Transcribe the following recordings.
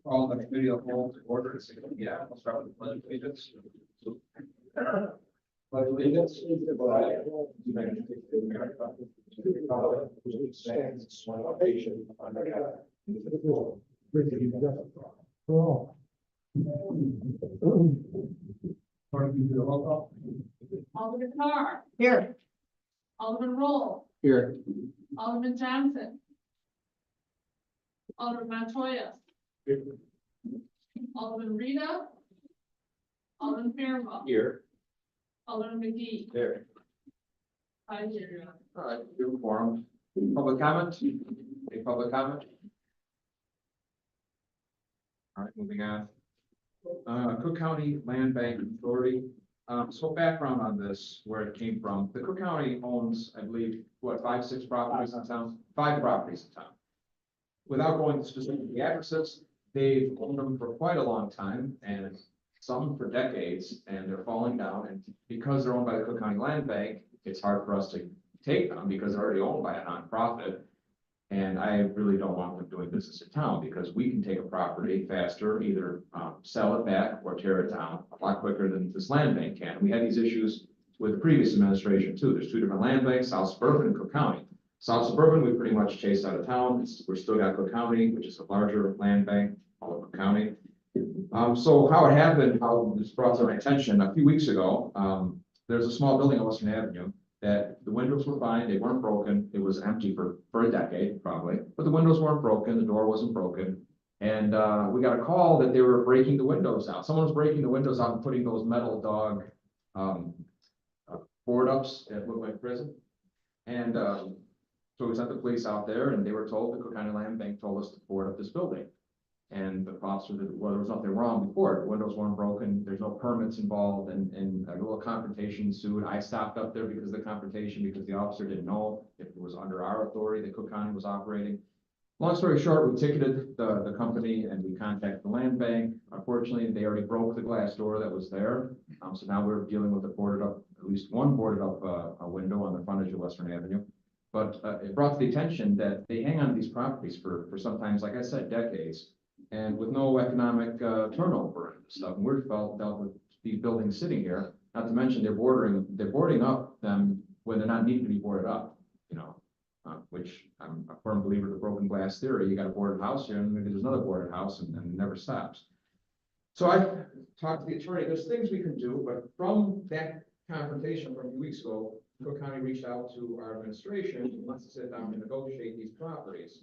All the committee of whole to order. Yeah, we'll start with the pledge of allegiance. Pledge of allegiance to the flag of the United States of America, to the republic which stands one nation under God, indivisible, with liberty and justice for all. Pardon me, the roll call. Alderman Carr. Here. Alderman Roll. Here. Alderman Johnson. Alderman Montoya. Alderman Rita. Alderman Fairwell. Here. Alderman McGee. There. 5-0. All right, your forum. Public comment? Any public comment? All right, moving on. Cook County Land Bank Authority. So background on this, where it came from. The Cook County owns, I believe, what, 5, 6 properties in town? 5 properties in town. Without going to specific addresses, they've owned them for quite a long time, and some for decades, and they're falling down. And because they're owned by the Cook County Land Bank, it's hard for us to take them because they're already owned by a nonprofit. And I really don't want them doing business in town because we can take a property faster, either sell it back or tear it down a lot quicker than this land bank can. We had these issues with the previous administration too. There's 2 different land banks, South Suburban and Cook County. South Suburban, we pretty much chased out of town. We're still got Cook County, which is a larger land bank, all of Cook County. So how it happened, how this brought to my attention a few weeks ago, there's a small building on Western Avenue that the windows were fine, they weren't broken. It was empty for a decade, probably, but the windows weren't broken, the door wasn't broken. And we got a call that they were breaking the windows out. Someone was breaking the windows out and putting those metal dog board ups that look like prison. And so we sent the police out there, and they were told, the Cook County Land Bank told us to board up this building. And the officer did, well, there was nothing wrong before. The windows weren't broken. There's no permits involved, and a little confrontation ensued. I stopped up there because of the confrontation, because the officer didn't know if it was under our authority that Cook County was operating. Long story short, we ticketed the company and we contacted the land bank. Unfortunately, they already broke the glass door that was there. So now we're dealing with at least one boarded up a window on the frontage of Western Avenue. But it brought to the attention that they hang on to these properties for sometimes, like I said, decades. And with no economic turnover and stuff, and we're dealt with the buildings sitting here. Not to mention they're boarding up them when they're not needed to be boarded up. You know, which I'm a firm believer of the broken glass theory. You got a boarded house here, and maybe there's another boarded house, and it never stops. So I talked to the attorney. There's things we can do, but from that confrontation from a few weeks ago, Cook County reached out to our administration and wants to sit down and negotiate these properties.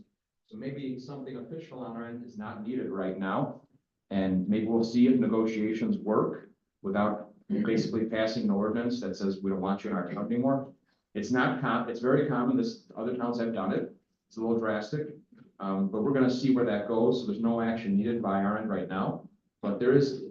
So maybe something official on our end is not needed right now. And maybe we'll see if negotiations work without basically passing an ordinance that says we don't want you in our town anymore. It's it's very common. Other towns have done it. It's a little drastic, but we're going to see where that goes. So there's no action needed by our end right now. But there is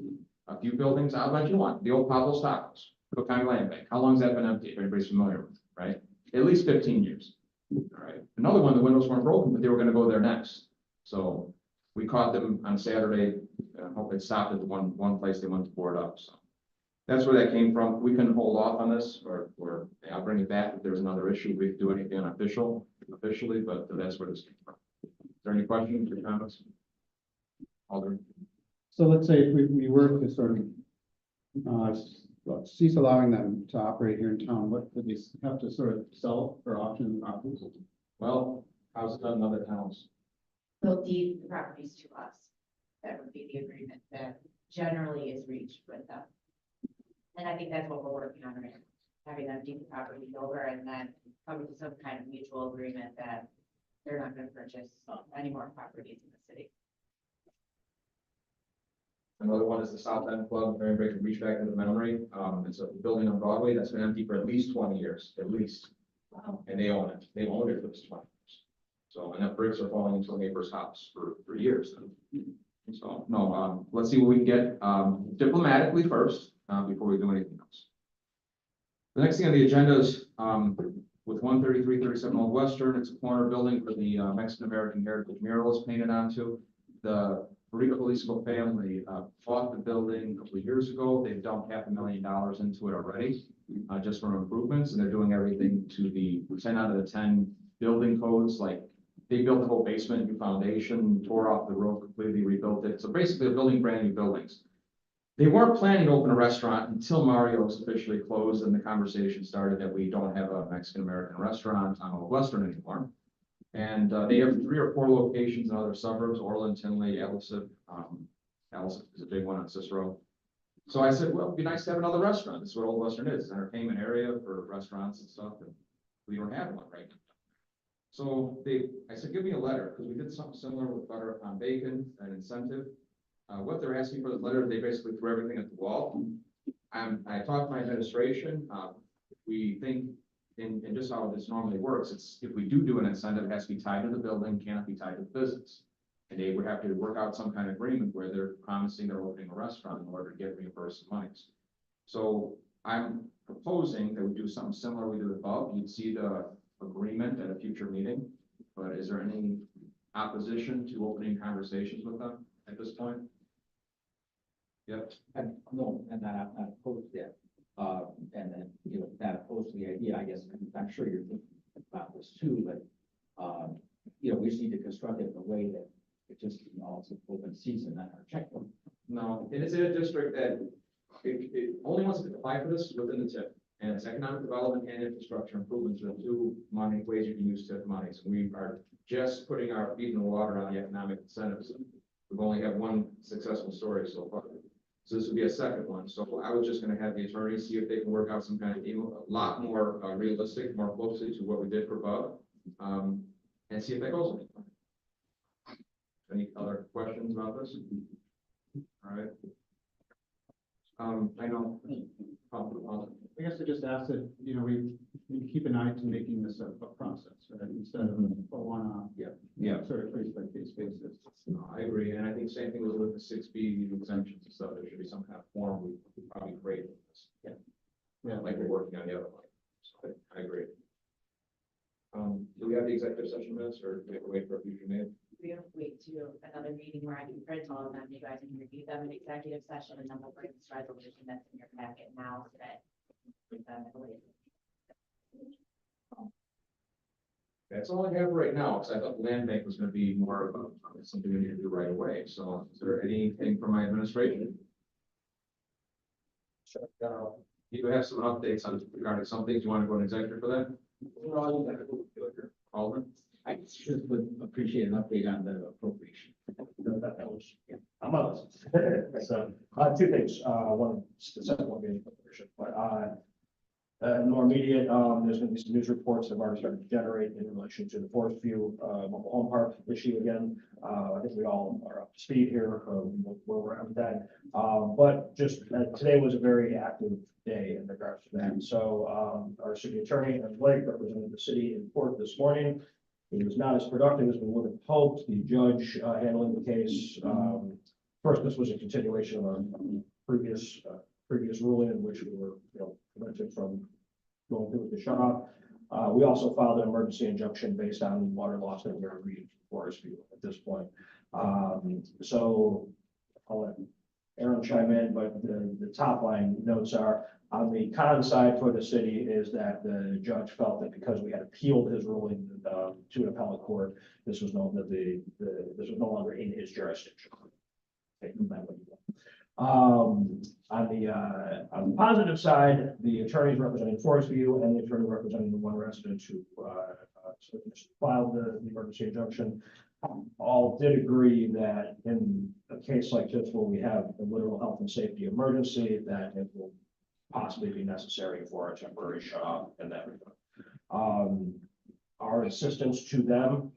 a few buildings. I'll let you one. The old Pablo's Tacos, Cook County Land Bank. How long has that been empty? If everybody's familiar with it, right? At least 15 years. All right. Another one, the windows weren't broken, but they were going to go there next. So we caught them on Saturday. I hope it stopped at the one place they went to board up. So that's where that came from. We can hold off on this, or I'll bring it back if there's another issue. We can do anything officially, but that's where this came from. Is there any questions or comments? Alder. So let's say if we were to sort of cease allowing them to operate here in town, what would they have to sort of sell or auction properties? Well, how's it done in other towns? They'll deed the properties to us. That would be the agreement that generally is reached with them. And I think that's what we're working on right now, having them deed the properties over and then coming to some kind of mutual agreement that they're not going to purchase any more properties in the city. Another one is the South End Club. Everybody can reach back to the memory. It's a building on Broadway that's been empty for at least 20 years, at least. Wow. And they own it. They've owned it for this 20 years. So, and that bricks are falling into a neighbor's house for years. So, no, let's see what we can get diplomatically first before we do anything else. The next thing on the agenda is with 13337 Old Western. It's a corner building for the Mexican American Heritage mural is painted onto. The Rico Jalisco family bought the building a couple of years ago. They've dumped $500,000 into it already, just for improvements, and they're doing everything to the 10 out of the 10 building codes, like they built the whole basement, new foundation, tore off the roof, completely rebuilt it. So basically, they're building brand new buildings. They weren't planning to open a restaurant until Mario's officially closed and the conversation started that we don't have a Mexican-American restaurant on Old Western anymore. And they have 3 or 4 locations in other suburbs, Orland, Tinley, Ellison. Ellison is a big one on Cicero. So I said, well, it'd be nice to have another restaurant. This is what Old Western is, an entertainment area for restaurants and stuff, and we don't have one right now. So I said, give me a letter, because we did something similar with butter on bacon, an incentive. What they're asking for the letter, they basically threw everything at the wall. I talked to my administration, we think, and just how this normally works, it's, if we do an incentive, it has to be tied to the building, cannot be tied to the business. And they would have to work out some kind of agreement where they're promising they're opening a restaurant in order to get reimbursed monies. So I'm proposing that we do something similar we did above. You'd see the agreement at a future meeting, but is there any opposition to opening conversations with them at this point? Yep. No, and not opposed to that. And then, you know, not opposed to the idea, I guess, I'm sure you're thinking about this too, but, you know, we just need to construct it in a way that it just, you know, it's an open season, not our checkbook. No, it is in a district that it only wants to apply for this within the TIP. And it's economic development and infrastructure improvements are the 2 ways you can use TIP money. So we are just putting our feet in the water on the economic incentives. We've only had 1 successful story so far. So this would be a second one. So I was just gonna have the attorney see if they can work out some kind of deal, a lot more realistic, more closely to what we did for Bub. And see if that goes. Any other questions about this? All right. I know. I guess I just asked that, you know, we keep an eye to making this a process, right, instead of a one-off. Yeah. Sort of case by case basis. No, I agree, and I think same thing with the 6B exemptions and stuff, there should be some kind of form we probably create with this. Yeah. Like we're working on the other one, so I agree. Do we have the executive session minutes, or do we have to wait for a future meeting? We have to wait to another meeting where I can print all of them, you guys can review them in executive session, and then we'll bring this resolution that's in your packet now today. That's all I have right now, because I thought the land bank was gonna be more of something we need to do right away, so is there anything from my administration? Sure. You do have some updates on regarding some things, you want to go in executive for that? Alderman? I just would appreciate an update on the appropriation. That was, yeah, I'm on this. So, 2 things, one, the second one being appropriation, but, more immediate, there's gonna be some news reports that have already started to generate in relation to the Forest View, mobile home park issue again. I think we all are up to speed here, where we're at with that. But just, today was a very active day in regards to that. So, our city attorney, Blake, represented the city in court this morning. It was not as productive as we would have hoped. The judge handling the case, first, this was a continuation of a previous ruling in which we were, you know, prevented from going through with the shut off. We also filed an emergency injunction based on water loss that we're reading for Forest View at this point. So I'll let Aaron chime in, but the top line notes are, on the con side for the city is that the judge felt that because we had appealed his ruling to an appellate court, this was no longer in his jurisdiction. Take that what you want. On the positive side, the attorneys representing Forest View and the attorney representing the 1 resident who filed the emergency injunction all did agree that in a case like this where we have a literal health and safety emergency, that it will possibly be necessary for a temporary shut off in that regard. Our insistence to them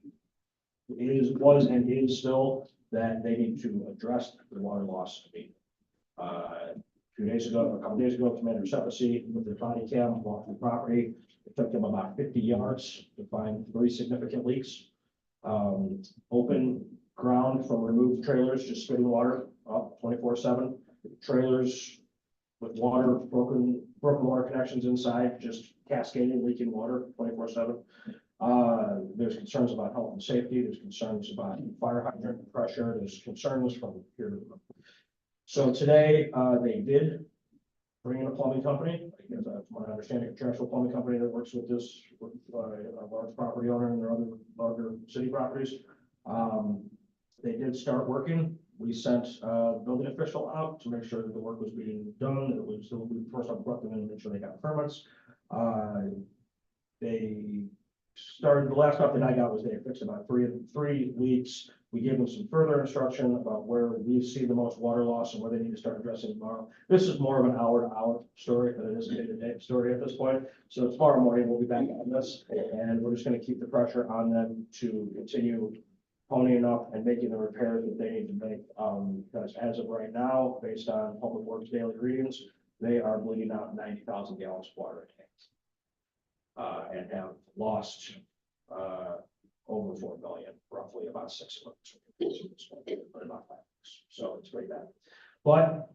was and is still that they need to address the water loss immediately. 2 days ago, a couple days ago, Commander Sepasi with their body cam walked the property. It took them about 50 yards to find 3 significant leaks. Open ground from removed trailers, just spitting water up 24/7. Trailers with water, broken water connections inside, just cascading, leaking water 24/7. There's concerns about health and safety. There's concerns about fire hydrant pressure. There's concerns from here. So today, they did bring in a plumbing company, because that's my understanding, a contractual plumbing company that works with this, with, a large property owner and their other larger city properties. They did start working. We sent a building official out to make sure that the work was being done, that it was, so we first off brought them in and make sure they got permits. They started, the last update I got was they had fixed about three leaks. We gave them some further instruction about where we see the most water loss and where they need to start addressing tomorrow. This is more of an hour-to-hour story than it is a day-to-day story at this point. So tomorrow morning, we'll be back on this, and we're just gonna keep the pressure on them to continue ponying up and making the repairs that they need to make. Because as of right now, based on Public Works daily readings, they are bleeding out 90,000 gallons of water a day. And have lost, over 4 million, roughly about 6 months. About 5 months. So it's pretty bad. But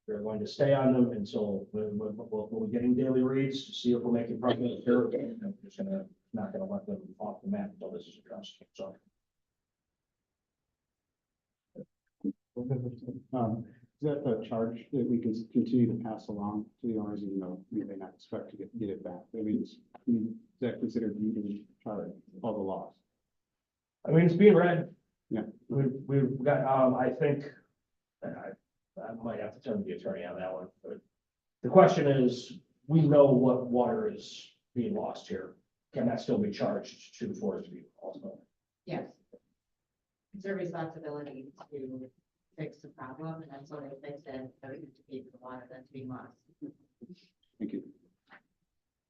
we're going to stay on them until we'll be getting daily reads to see if we're making progress. We're just not gonna let them off the map until this is addressed. So. Is that a charge that we can continue to pass along to the owners, even though we may not expect to get it back? I mean, is that considered meeting charge all the loss? I mean, it's being read. Yeah. We've got, I think, and I might have to turn to the attorney on that one, but the question is, we know what water is being lost here. Can that still be charged to Forest View also? Yes. It's their responsibility to fix the problem, and that's what they fix it, so we have to pay for the water that's being lost. Thank you.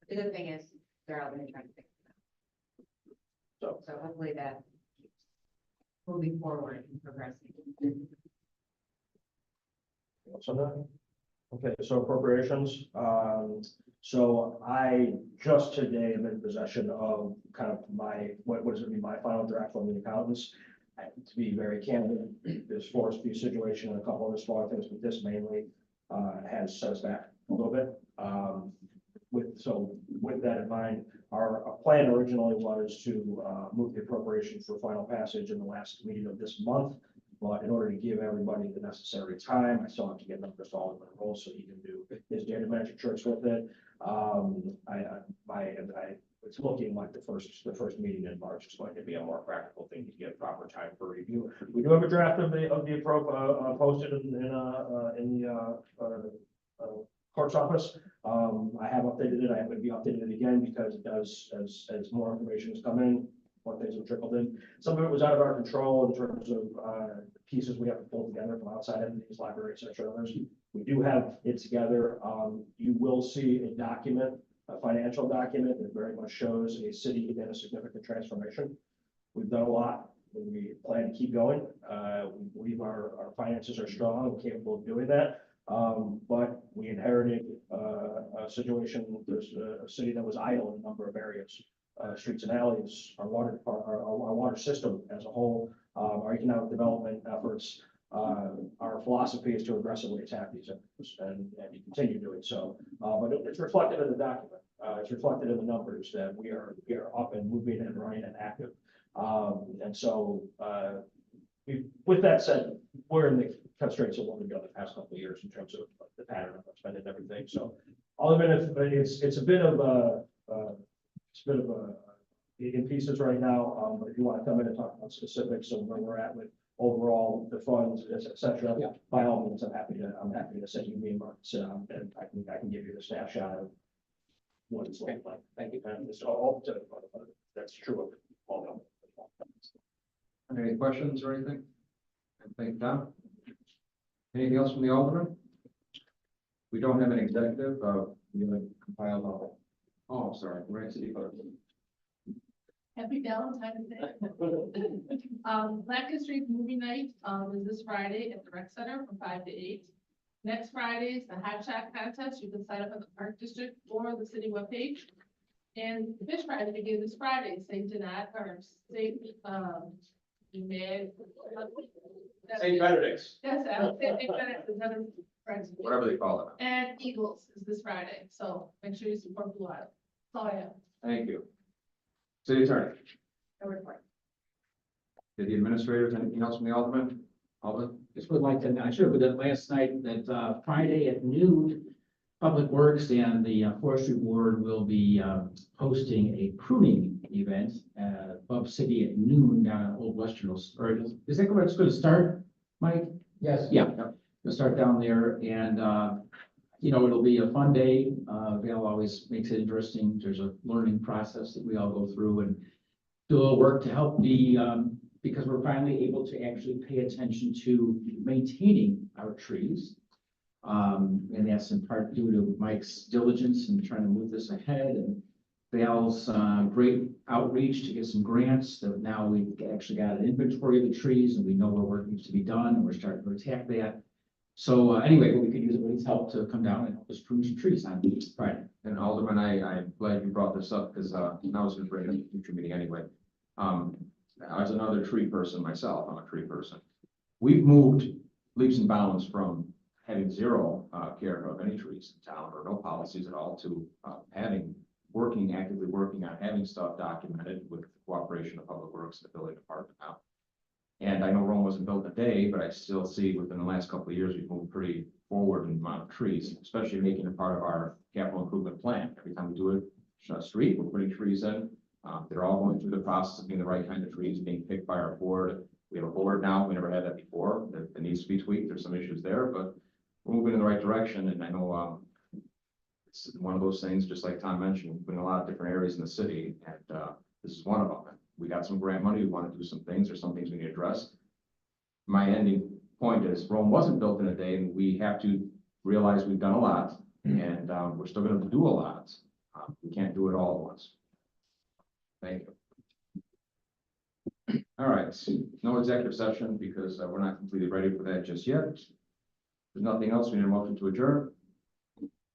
The good thing is, they're out there trying to fix it. So. So hopefully that keeps moving forward and progressing. Okay, so appropriations, so I just today am in possession of kind of my, what is it, my final draft from the accountants. To be very candid, this Forest View situation and a couple of smaller things, but this mainly, has set us back a little bit. With that in mind, our plan originally was to, move the appropriation for final passage in the last meeting of this month. But in order to give everybody the necessary time, I still have to get numbers all in a row so he can do his data magic tricks with it. It's looking like the first meeting in March is going to be a more practical thing to get proper time for review. We do have a draft of the posted in the clerk's office. I have updated it. I am going to be updating it again because it does, as more information has come in, more things have trickled in. Some of it was out of our control in terms of pieces we have to pull together from outside entities, libraries, et cetera. We do have it together. You will see a document, a financial document that very much shows a city in a significant transformation. We've done a lot. We plan to keep going. We believe our finances are strong and capable of doing that. But we inherited a situation. There's a city that was idle in a number of areas, streets and alleys, our water system as a whole, our economic development efforts. Our philosophy is to aggressively attack these areas and to continue doing so. But it's reflected in the document. It's reflected in the numbers that we are up and moving and running and active. And so with that said, we're in the constraints of what we've done the past couple of years in terms of the pattern of spending and everything. So all of it, it's a bit of a in pieces right now. But if you want to come in and talk about specifics of where we're at with overall the funds, et cetera, Yeah. by all means, I'm happy to send you me and Mark sit down and I can give you the snapshot of what it's looking like. Thank you. And it's all that's true of all of them. Any questions or anything? Thank you, Tom. Anything else from the Alderman? We don't have an executive, we like compiled all. Oh, sorry, right, city clerk. Happy Valentine's Day. Black History Movie Night, is this Friday at the Rec Center from 5 to 8. Next Friday is the Hot Shot Contest. You can sign up at the Park District or the city webpage. And the Fish Fry begins this Friday, St. Benedict's. St. Benedict's. Yes, St. Benedict's is another friends. Whatever they call it. And Eagles is this Friday, so make sure you support Blue Island. That's all I have. Thank you. City Attorney, No report. did the administrators, anything else from the Alderman? Alderman? Just would like to, I should have done it last night, that Friday at noon, Public Works and the Forestry Board will be hosting a pruning event above city at noon down at Old Western. Or is that where it's going to start, Mike? Yes. Yeah, we'll start down there and, it'll be a fun day. Vail always makes it interesting. There's a learning process that we all go through and do a little work to help because we're finally able to actually pay attention to maintaining our trees. And that's in part due to Mike's diligence in trying to move this ahead and Val's great outreach to get some grants that now we've actually got an inventory of the trees and we know where work needs to be done and we're starting to attack that. So anyway, we could use everybody's help to come down and help us prune some trees on Friday. And Alderman, I'm glad you brought this up because I was going to bring it up at the future meeting anyway. As another tree person myself, I'm a tree person. We've moved leaps and bounds from having zero care of any trees in town or no policies at all to actively working on having stuff documented with the cooperation of Public Works and the building department now. And I know Rome wasn't built in a day, but I still see within the last couple of years, we've moved pretty forward in the amount of trees, especially making it part of our capital improvement plan. Every time we do a street, we're putting trees in. They're all going through the process of being the right kind of trees, being picked by our board. We have a board now. We never had that before. That needs to be tweaked. There's some issues there, but we're moving in the right direction. And I know it's one of those things, just like Tom mentioned, in a lot of different areas in the city. And this is one of them. We got some grant money. We want to do some things. There's some things we need to address. My ending point is Rome wasn't built in a day, and we have to realize we've done a lot, and we're still going to do a lot. We can't do it all at once. Thank you. All right, no executive session because we're not completely ready for that just yet. There's nothing else. We need a motion to adjourn.